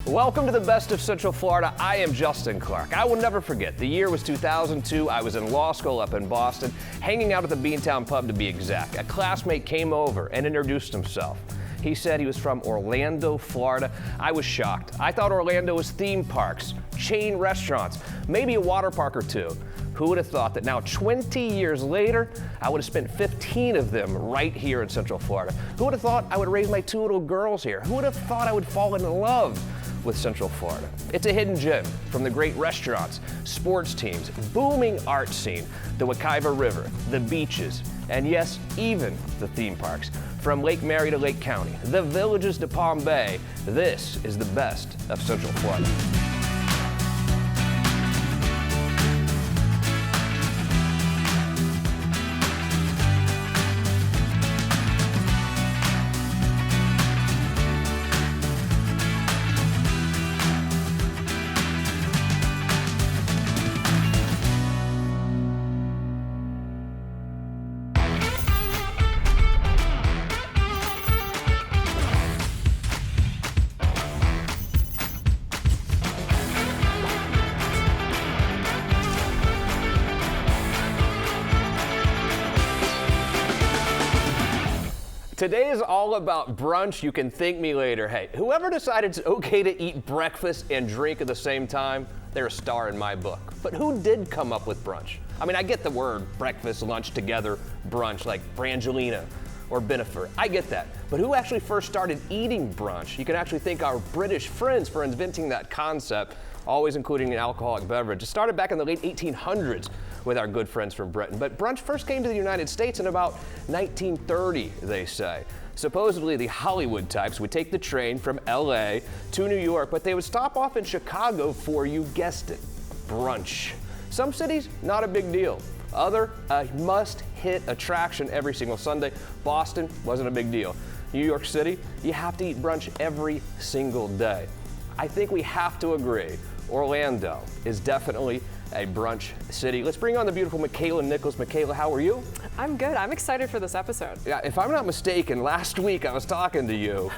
Welcome to the best of Central Florida. I am Justin Clark. I will never forget. The year was 2002. I was in law school up in Boston, hanging out at the Beantown Pub to be exact. A classmate came over and introduced himself. He said he was from Orlando, Florida. I was shocked. I thought Orlando was theme parks, chain restaurants, maybe a water park or two. Who would have thought that now 20 years later, I would have spent 15 of them right here in Central Florida? Who would have thought I would raise my two little girls here? Who would have thought I would fall in love with Central Florida? It's a hidden gem from the great restaurants, sports teams, booming art scene, the Wekiva River, the beaches, and yes, even the theme parks. From Lake Mary to Lake County, the villages to Palm Bay, this is the best of Central Florida. Today is all about brunch. You can thank me later. Hey, whoever decided it's okay to eat breakfast and drink at the same time, they're a star in my book. But who did come up with brunch? I mean, I get the word breakfast, lunch together, brunch, like Brangelina or Benifer. I get that. But who actually first started eating brunch? You can actually thank our British friends for inventing that concept, always including an alcoholic beverage. It started back in the late 1800s with our good friends from Britain. But brunch first came to the United States in about 1930, they say. Supposedly the Hollywood types would take the train from LA to New York, but they would stop off in Chicago for, you guessed it, brunch. Some cities, not a big deal. Other, a must-hit attraction every single Sunday. Boston wasn't a big deal. New York City, you have to eat brunch every single day. I think we have to agree, Orlando is definitely a brunch city. Let's bring on the beautiful Michaela Nichols. Michaela, how are you? I'm good. I'm excited for this episode. Yeah, if I'm not mistaken, last week I was talking to you.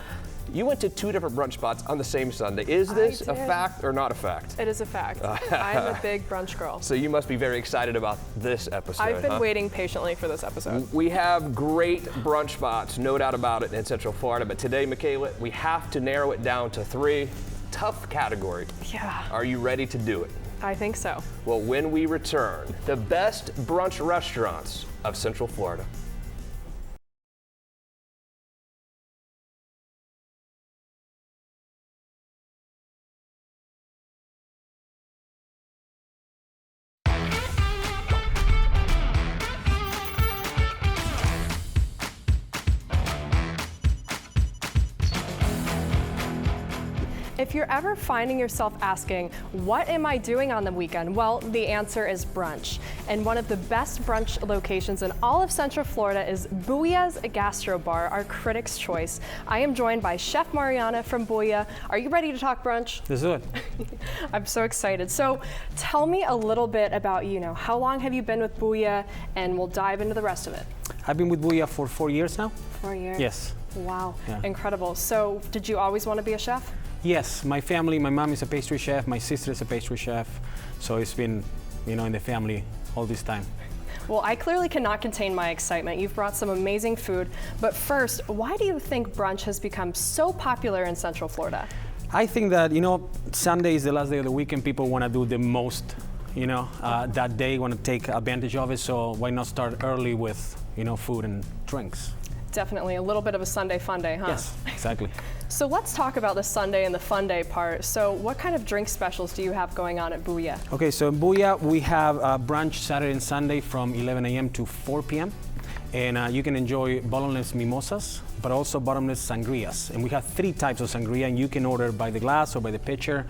You went to two different brunch spots on the same Sunday. Is this a fact or not a fact? It is a fact. I'm a big brunch girl. So you must be very excited about this episode. I've been waiting patiently for this episode. We have great brunch spots, no doubt about it, in Central Florida. But today, Michaela, we have to narrow it down to three. Tough category. Yeah. Are you ready to do it? I think so. Well, when we return, the best brunch restaurants of Central Florida. If you're ever finding yourself asking, what am I doing on the weekend? Well, the answer is brunch. And one of the best brunch locations in all of Central Florida is Bulla Gastro Bar, our critic's choice. I am joined by Chef Mariana from Booyah. Are you ready to talk brunch? Let's do it. I'm so excited. So tell me a little bit about, how long have you been with Booyah, and we'll dive into the rest of it. I've been with Booyah for 4 years now. 4 years? Yes. Wow, Yeah. Incredible. So did you always want to be a chef? Yes, my family, my mom is a pastry chef, my sister is a pastry chef, so it's been, in the family all this time. Well, I clearly cannot contain my excitement. You've brought some amazing food, but first, why do you think brunch has become so popular in Central Florida? I think that, Sunday is the last day of the week and people want to do the most, that day, want to take advantage of it, so why not start early with, food and drinks? Definitely a little bit of a Sunday fun day, huh? Yes, exactly. So let's talk about the Sunday and the fun day part. So what kind of drink specials do you have going on at Booyah? Okay, so in Booyah, we have brunch Saturday and Sunday from 11 a.m. to 4 p.m. And you can enjoy bottomless mimosas, but also bottomless sangrias. And we have 3 types of sangria, and you can order by the glass or by the pitcher.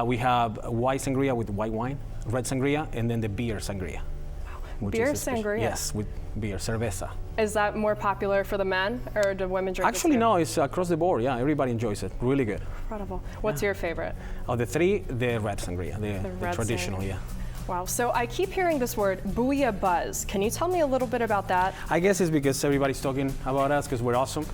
We have white sangria with white wine, red sangria, and then the beer sangria. Beer sangria? Yes, with beer, cerveza. Is that more popular for the men, or do women drink Actually, it too? no, it's across the board. Yeah, everybody enjoys it. Really good. Incredible. What's your favorite? Of the 3, the red sangria, the red traditional, sangria. yeah. Wow, so I keep hearing this word, Booyah buzz. Can you tell me a little bit about that? I guess it's because everybody's talking about us because we're awesome.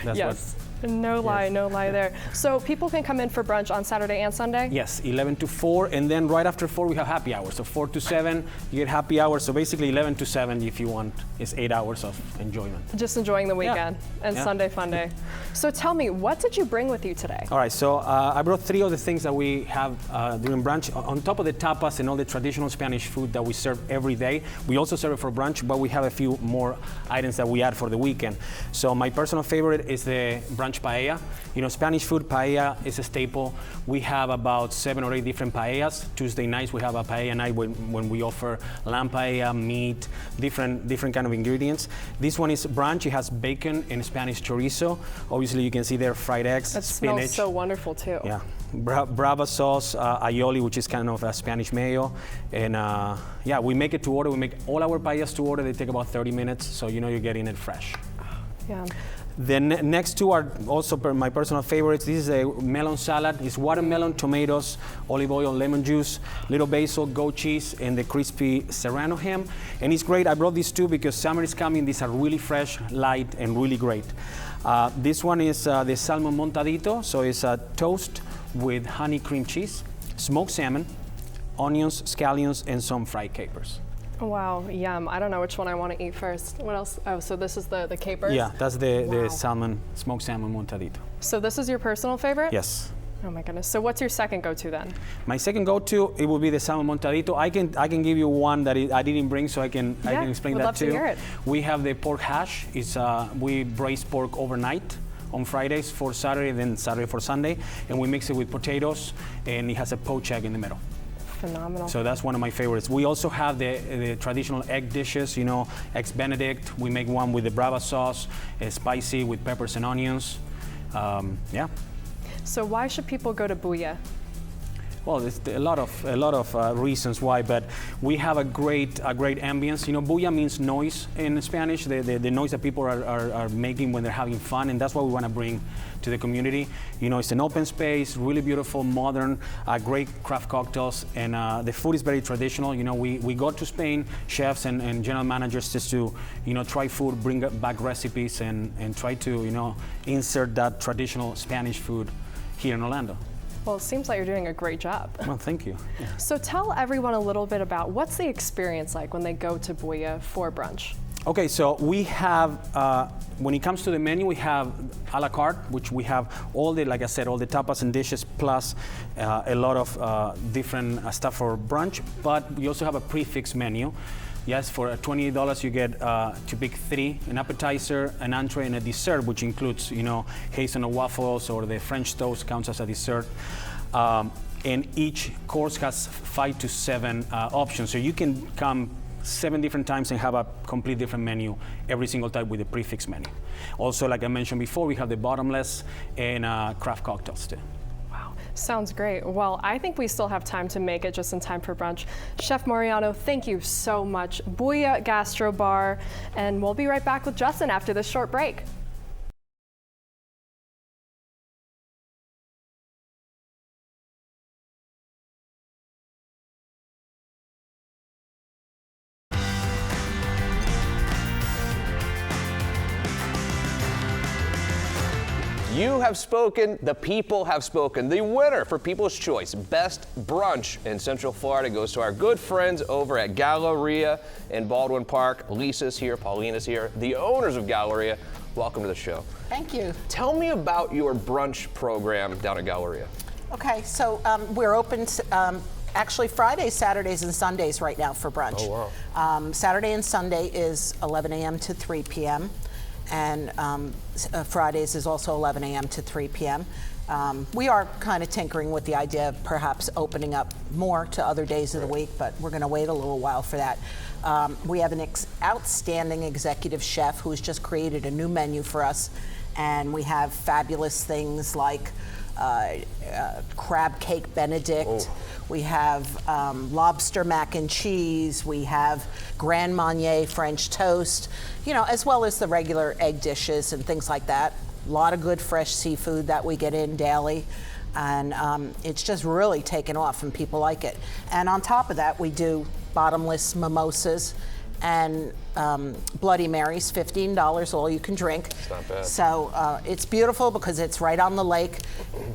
That's Yes. No lie, no lie there. So people can come in for brunch on Saturday and Sunday? Yes, 11 to 4, and then right after 4 we have happy hour. So 4 to 7, you get happy hour. So basically 11 to 7, if you want, is 8 hours of enjoyment. Just enjoying the weekend and Sunday fun day. So tell me, what did you bring with you today? All right, so I brought 3 of the things that we have during brunch. On top of the tapas and all the traditional Spanish food that we serve every day, we also serve it for brunch, but we have a few more items that we add for the weekend. So my personal favorite is the brunch paella. You know, Spanish food, paella is a staple. We have about 7 or 8 different paellas. Tuesday nights we have a paella night when we offer lamb paella, meat, different kind of ingredients. This one is brunch. It has bacon and Spanish chorizo. Obviously you can see there fried eggs, that spinach. Smells so wonderful too. Yeah. Brava sauce, aioli, which is kind of a Spanish mayo. And yeah, we make it to order. We make all our paellas to order. They take about 30 minutes, so you know you're getting it fresh. Yeah. The next 2 are also my personal favorites. This is a melon salad. It's watermelon, tomatoes, olive oil, lemon juice, little basil, goat cheese, and the crispy serrano ham. And it's great. I brought these 2 because summer is coming. These are really fresh, light, and really great. This one is the salmon montadito. So it's a toast with honey cream cheese, smoked salmon, onions, scallions, and some fried capers. Wow, yum. I don't know which one I want to eat first. What else? Oh, so this is the capers? Yeah, that's the salmon, smoked salmon montadito. So this is your personal favorite? Yes. Oh my goodness. So what's your second go-to then? My second go-to, it will be the salmon montadito. I can give you one that I didn't bring, so I can explain that too. Would love to hear it. We have the pork hash. It's we braise pork overnight on Fridays for Saturday, then Saturday for Sunday, and we mix it with potatoes, and it has a poached egg in the middle. Phenomenal. So that's one of my favorites. We also have the traditional egg dishes, you know, eggs Benedict. We make one with the Brava sauce, spicy with peppers and onions. Yeah. So why should people go to Booyah? Well, there's a lot of reasons why, but we have a great ambience. You know, Booyah means noise in Spanish, the noise that people are making when they're having fun, and that's what we want to bring to the community. You know, it's an open space, really beautiful, modern, great craft cocktails, and the food is very traditional. You know, we go to Spain, chefs and general managers just to, you know, try food, bring back recipes, and try to, you know, insert that traditional Spanish food here in Orlando. Well, it seems like you're doing a great job. Well, thank you. Yeah. So tell everyone a little bit about what's the experience like when they go to Booyah for brunch? Okay, so we have, when it comes to the menu, we have a la carte, which we have all the, like I said, all the tapas and dishes, plus a lot of different stuff for brunch, but we also have a prefix menu. Yes, for $28 you get to pick 3, an appetizer, an entree, and a dessert, which includes, you know, hazelnut waffles or the French toast counts as a dessert. And each course has 5 to 7 options, so you can come 7 different times and have a complete different menu every single time with the prefix menu. Also, like I mentioned before, we have the bottomless and craft cocktails too. Sounds great. Well, I think we still have time to make it just in time for brunch. Chef Mariano, thank you so much. Bulla Gastro Bar, and we'll be right back with Justin after this short break. You have spoken, the people have spoken. The winner for People's Choice, Best Brunch in Central Florida, goes to our good friends over at Galleria in Baldwin Park. Lisa's here, Paulina's here, the owners of Galleria. Welcome to the show. Thank you. Tell me about your brunch program down at Galleria. Okay, so we're open actually Fridays, Saturdays, and Sundays right now for brunch. Oh, wow. Saturday and Sunday is 11 a.m. to 3 p.m. and Fridays is also 11 a.m. to 3 p.m. We are kind of tinkering with the idea of perhaps opening up more to other days of the week, but we're going to wait a little while for that. We have an outstanding executive chef who's just created a new menu for us, and we have fabulous things like crab cake Benedict. Oh. We have lobster mac and cheese. We have Grand Marnier French toast, you know, as well as the regular egg dishes and things like that. A lot of good fresh seafood that we get in daily. And it's just really taken off and people like it. And on top of that, we do bottomless mimosas and Bloody Marys, $15, all you can drink. It's not bad. So it's beautiful because it's right on the lake.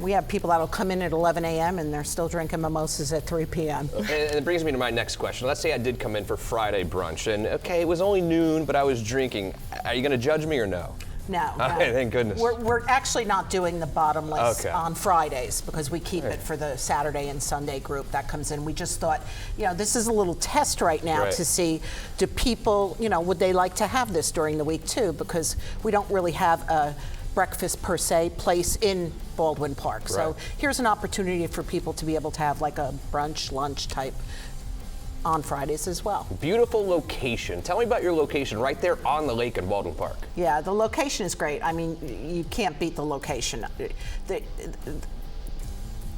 We have people that'll come in at 11 a.m. and they're still drinking mimosas at 3 p.m. And it brings me to my next question. Let's say I did come in for Friday brunch, and okay, it was only noon, but I was drinking. Are you going to judge me or no? No. Okay, thank goodness. We're actually not doing the bottomless Okay. on Fridays because we keep it for the Saturday and Sunday group that comes in. We just thought, this is a little test right now Right. to see, do people, would they like to have this during the week too? Because we don't really have a breakfast per se place in Baldwin Park. So Right. here's an opportunity for people to be able to have like a brunch, lunch type on Fridays as well. Beautiful location. Tell me about your location right there on the lake in Baldwin Park. Yeah, the location is great. I mean, you can't beat the location.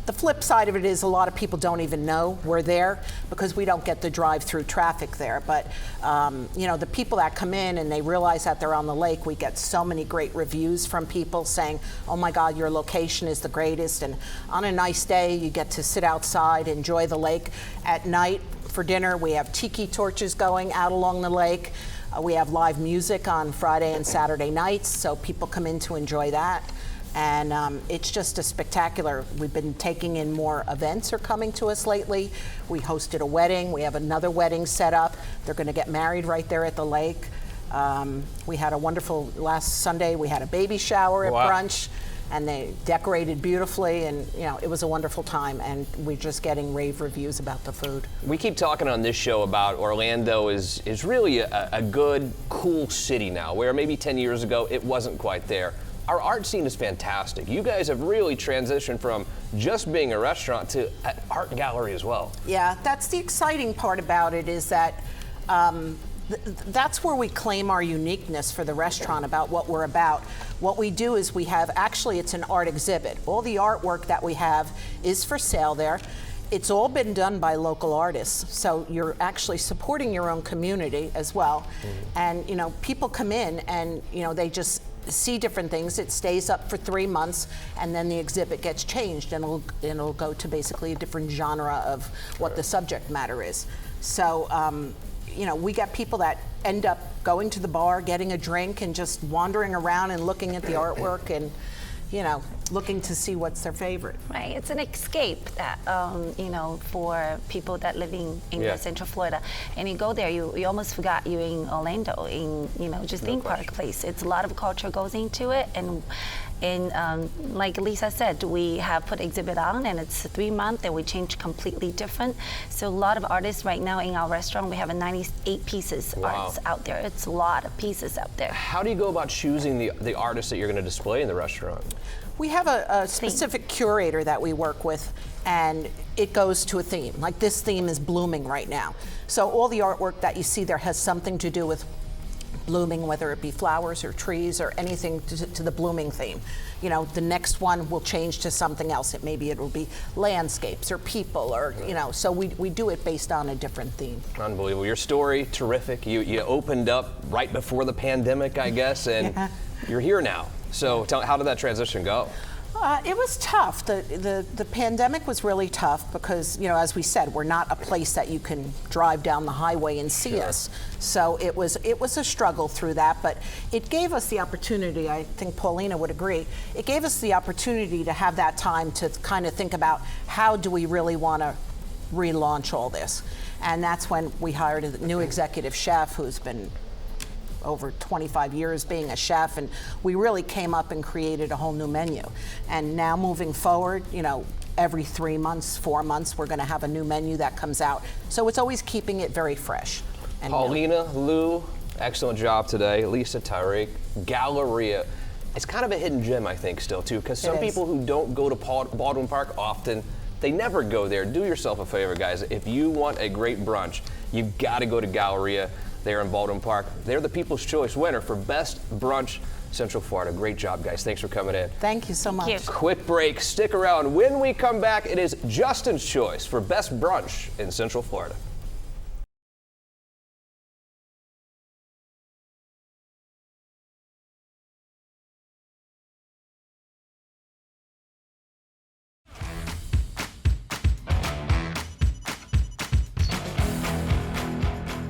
The flip side of it is a lot of people don't even know we're there because we don't get the drive-through traffic there. But, the people that come in and they realize that they're on the lake, we get so many great reviews from people saying, oh my God, your location is the greatest. And on a nice day, you get to sit outside, enjoy the lake. At night, for dinner, we have tiki torches going out along the lake. We have live music on Friday and Saturday nights, so people come in to enjoy that. And it's just a spectacular. We've been taking in more events are coming to us lately. We hosted a wedding. We have another wedding set up. They're going to get married right there at the lake. We had a wonderful, last Sunday, we had a baby shower at Wow. brunch. And they decorated beautifully, and it was a wonderful time, and we're just getting rave reviews about the food. We keep talking on this show about Orlando is really a good, cool city now, where maybe 10 years ago it wasn't quite there. Our art scene is fantastic. You guys have really transitioned from just being a restaurant to an art gallery as well. Yeah, that's the exciting part about it is that that's where we claim our uniqueness for the restaurant about what we're about. What we do is we have, actually it's an art exhibit. All the artwork that we have is for sale there. It's all been done by local artists, so you're actually supporting your own community as well. And people come in and they just see different things. It stays up for 3 months, and then the exhibit gets changed, and it'll go to basically a different genre of what the subject matter is. So we get people that end up going to the bar, getting a drink, and just wandering around and looking at the artwork and, looking to see what's their favorite. Right, it's an escape that, for people that living in Central Florida. And you go there, you almost forgot you're in Orlando, in, just theme park place. It's a lot of culture goes into it, and like Lisa said, we have put exhibit on, and it's 3 months, and we change completely different. So a lot of artists right now in our restaurant, we have a 98 pieces arts out there. It's a lot of pieces out there. How do you go about choosing the artists that you're going to display in the restaurant? We have a specific curator that we work with, and it goes to a theme. Like this theme is blooming right now. So all the artwork that you see there has something to do with blooming, whether it be flowers or trees or anything to the blooming theme. The next one will change to something else. Maybe it will be landscapes or people, or so we do it based on a different theme. Unbelievable. Your story, terrific. You opened up right before the pandemic, I guess, and you're here now. So how did that transition go? It was tough. The pandemic was really tough because, as we said, we're not a place that you can drive down the highway and see us. So it was a struggle through that, but it gave us the opportunity, I think Paulina would agree, it gave us the opportunity to have that time to kind of think about how do we really want to relaunch all this. And that's when we hired a new executive chef who's been over 25 years being a chef, and we really came up and created a whole new menu. And now moving forward, every 3 months, 4 months, we're going to have a new menu that comes out. So it's always keeping it very fresh. And Paulina, Lou, excellent job today. Lisa, Tyreek, Galleria. It's kind of a hidden gem, I think, still, too, because some people who don't go to Baldwin Park often, they never go there. Do yourself a favor, guys. If you want a great brunch, you got to go to Galleria. There in Baldwin Park. They're the People's Choice winner for Best Brunch Central Florida. Great job, guys. Thanks for coming in. Thank you so much. Thank you. Quick break. Stick around. When we come back, it is Justin's choice for Best Brunch in Central Florida.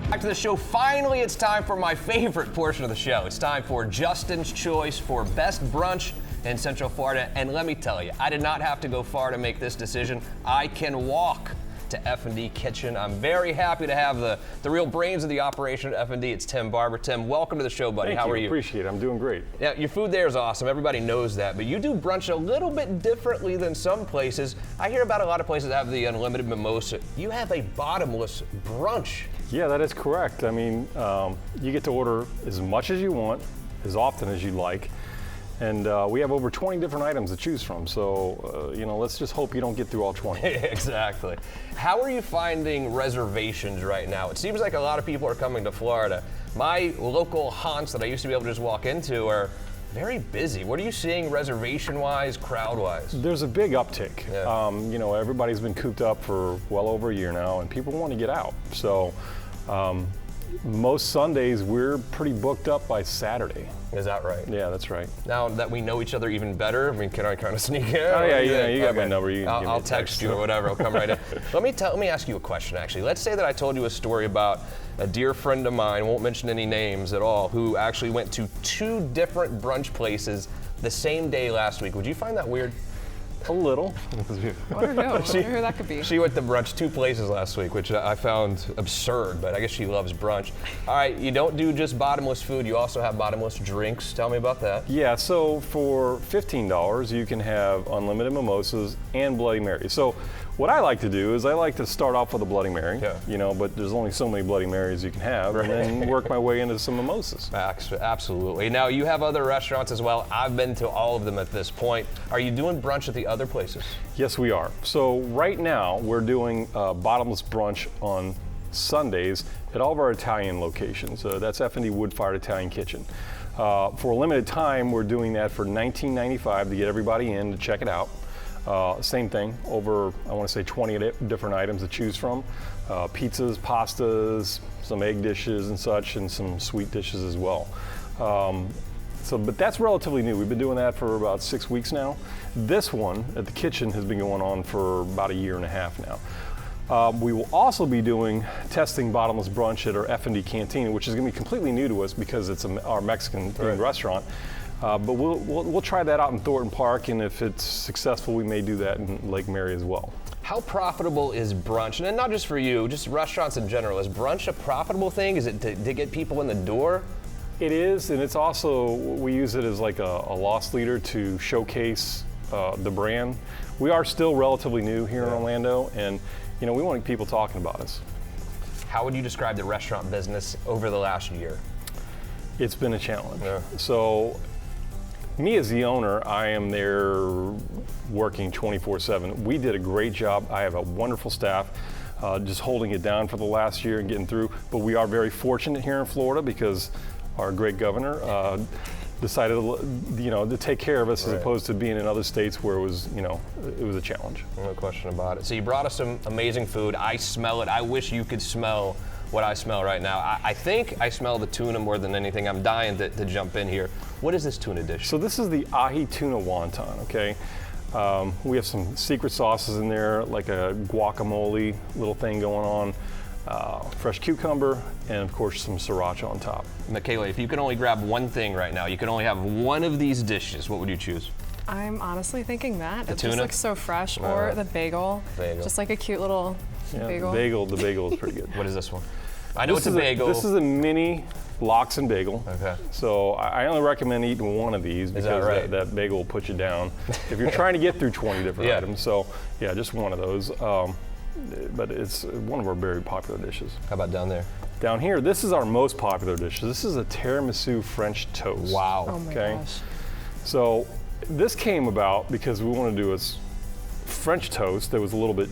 Back to the show. Finally, it's time for my favorite portion of the show. It's time for Justin's choice for best brunch in Central Florida. And let me tell you, I did not have to go far to make this decision. I can walk to F&D Kitchen. I'm very happy to have the real brains of the operation at F&D. It's Tim Barber. Tim, welcome to the show, buddy. Thank How you. are you? Appreciate it. I'm doing great. Yeah, your food there is awesome. Everybody knows that, but you do brunch a little bit differently than some places. I hear about a lot of places that have the unlimited mimosa. You have a bottomless brunch. Yeah, that is correct. I mean, you get to order as much as you want, as often as you like. And we have over 20 different items to choose from. So, let's just hope you don't get through all 20. Exactly. How are you finding reservations right now? It seems like a lot of people are coming to Florida. My local haunts that I used to be able to just walk into are very busy. What are you seeing reservation-wise, crowd-wise? There's a big uptick. Yeah. Everybody's been cooped up for well over a year now, and people want to get out. So, most Sundays, we're pretty booked up by Saturday. Is that right? Yeah, that's right. Now that we know each other even better, I mean, can I kind of sneak in? Oh, yeah, you got my number. You can give me I'll a text you or whatever. I'll come right in. Let me ask you a question, actually. Let's say that I told you a story about a dear friend of mine, won't mention any names at all, who actually went to 2 different brunch places the same day last week. Would you find that weird? A little. I don't know. I wonder who that could be. She went to brunch 2 places last week, which I found absurd, but I guess she loves brunch. All right, you don't do just bottomless food, you also have bottomless drinks. Tell me about that. Yeah, so for $15, you can have unlimited mimosas and Bloody Marys. So what I like to do is I like to start off with a Bloody Mary, but there's only so many Bloody Marys you can have, and then work my way into some mimosas. Absolutely. Now, you have other restaurants as well. I've been to all of them at this point. Are you doing brunch at the other places? Yes, we are. So right now, we're doing bottomless brunch on Sundays at all of our Italian locations. That's F&D Wood-Fired Italian Kitchen. For a limited time, we're doing that for $19.95 to get everybody in to check it out. Same thing, over, I want to say 20 different items to choose from. Pizzas, pastas, some egg dishes and such, and some sweet dishes as well. But that's relatively new. We've been doing that for about 6 weeks now. This one at the kitchen has been going on for about a year and a half now. We will also be testing bottomless brunch at our F&D Cantina, which is going to be completely new to us because it's our Mexican themed restaurant. But we'll try that out in Thornton Park, and if it's successful, we may do that in Lake Mary as well. How profitable is brunch? And not just for you, just restaurants in general. Is brunch a profitable thing? Is it to get people in the door? It is, and it's also, we use it as like a loss leader to showcase the brand. We are still relatively new here in Orlando, and we want people talking about us. How would you describe the restaurant business over the last year? It's been a challenge. Yeah. So, me as the owner, I am there working 24/7. We did a great job. I have a wonderful staff, just holding it down for the last year and getting through. But we are very fortunate here in Florida because our great governor decided to take care of us as opposed to being in other states where it was a challenge. No question about it. So you brought us some amazing food. I smell it. I wish you could smell what I smell right now. I think I smell the tuna more than anything. I'm dying to jump in here. What is this tuna dish? So this is the ahi tuna wonton, okay? We have some secret sauces in there, like a guacamole little thing going on, fresh cucumber, and of course some sriracha on top. Michaela, if you could only grab one thing right now, you could only have one of these dishes, what would you choose? I'm honestly thinking that. The it tuna? just looks so fresh, or the bagel. Just like a cute little bagel. The bagel is pretty good. What is this one? I know it's a bagel. This is a mini lox and bagel. Okay. So I only recommend eating one of these because that bagel will put you down if you're trying to get through 20 different items. So yeah, just one of those. But it's one of our very popular dishes. How about down there? Down here, this is our most popular dish. This is a tiramisu French toast. Wow. Oh my gosh. So this came about because we wanted to do a French toast that was a little bit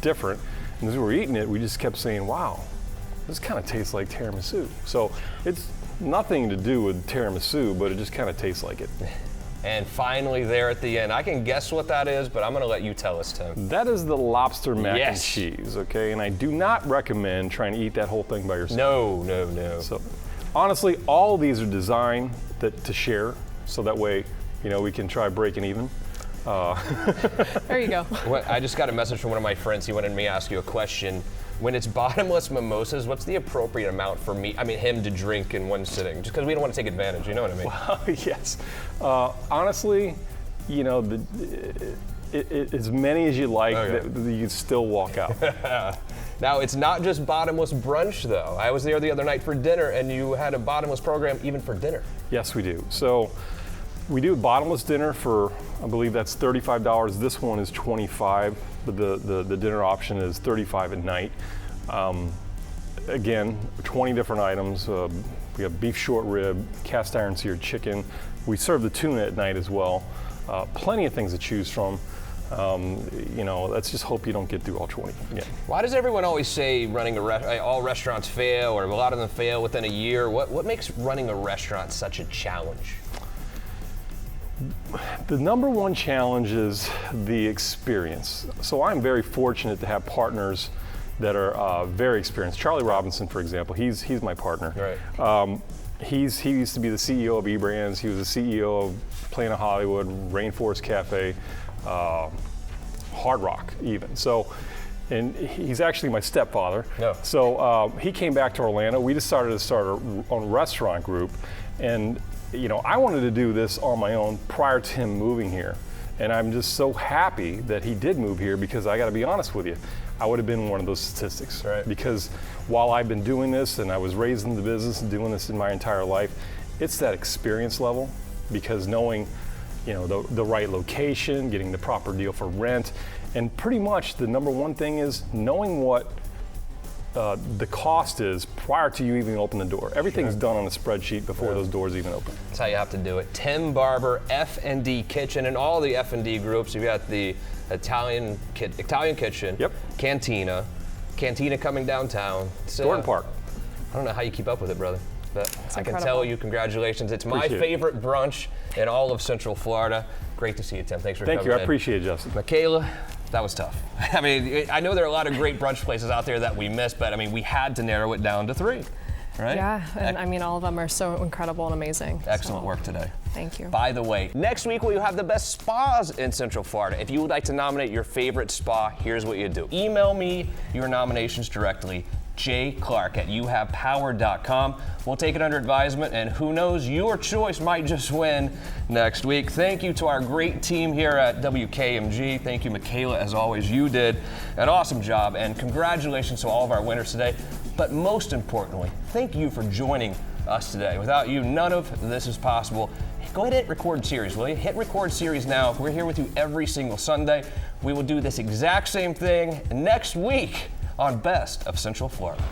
different. And as we were eating it, we just kept saying, wow, this kind of tastes like tiramisu. So it's nothing to do with tiramisu, but it just kind of tastes like it. And finally there at the end, I can guess what that is, but I'm gonna let you tell us, Tim. That is the lobster mac and cheese, okay? And I do not recommend trying to eat that whole thing by yourself. No. So honestly, all of these are designed to share, so that way, we can try breaking even. There you go. I just got a message from one of my friends. He wanted me to ask you a question. When it's bottomless mimosas, what's the appropriate amount for him to drink in one sitting? Just because we don't want to take advantage, you know what I mean? Well, yes. Honestly, you know, as many as you like, you can still walk out. Now, it's not just bottomless brunch, though. I was there the other night for dinner, and you had a bottomless program even for dinner. Yes, we do. So we do a bottomless dinner for, I believe that's $35. This one is $25, but the dinner option is $35 at night. Again, 20 different items. We have beef short rib, cast iron seared chicken. We serve the tuna at night as well. Plenty of things to choose from. You know, let's just hope you don't get through all 20 again. Why does everyone always say running all restaurants fail, or a lot of them fail within a year? What makes running a restaurant such a challenge? The number one challenge is the experience. So I'm very fortunate to have partners that are very experienced. Charlie Robinson, for example, he's my partner. Right. He used to be the CEO of eBrands. He was the CEO of Planet Hollywood, Rainforest Cafe, Hard Rock even. So, and he's actually my stepfather. No. So he came back to Orlando. We decided to start our own restaurant group, and you know, I wanted to do this on my own prior to him moving here. And I'm just so happy that he did move here, because I got to be honest with you, I would have been one of those statistics. Right. Because while I've been doing this and I was raised in the business and doing this in my entire life, it's that experience level, because knowing, you know, the right location, getting the proper deal for rent, and pretty much the number one thing is knowing what the cost is prior to you even open the door. Everything's done on a spreadsheet before those doors even open. That's how you have to do it. Tim Barber, F&D Kitchen, and all the F&D groups. You've got the Italian Kitchen, Yep. Cantina coming downtown. Thornton Park. I don't know how you keep up with it, brother, but I can incredible. tell you, congratulations. It's my Appreciate it. favorite brunch in all of Central Florida. Great to see you, Tim. Thanks for coming Thank you. I in. appreciate it, Justin. Michaela, that was tough. I mean, I know there are a lot of great brunch places out there that we missed, but I mean, we had to narrow it down to 3, right? Yeah, and I mean, all of them are so incredible and amazing. Excellent So, work today. Thank you. By the way, next week we will have the best spas in Central Florida. If you would like to nominate your favorite spa, here's what you do. Email me your nominations directly, jclark@youhavepower.com. We'll take it under advisement, and who knows, your choice might just win next week. Thank you to our great team here at WKMG. Thank you, Michaela, as always. You did an awesome job, and congratulations to all of our winners today. But most importantly, thank you for joining us today. Without you, none of this is possible. Go ahead and hit record series, will you? Hit record series now. We're here with you every single Sunday. We will do this exact same thing next week on Best of Central Florida.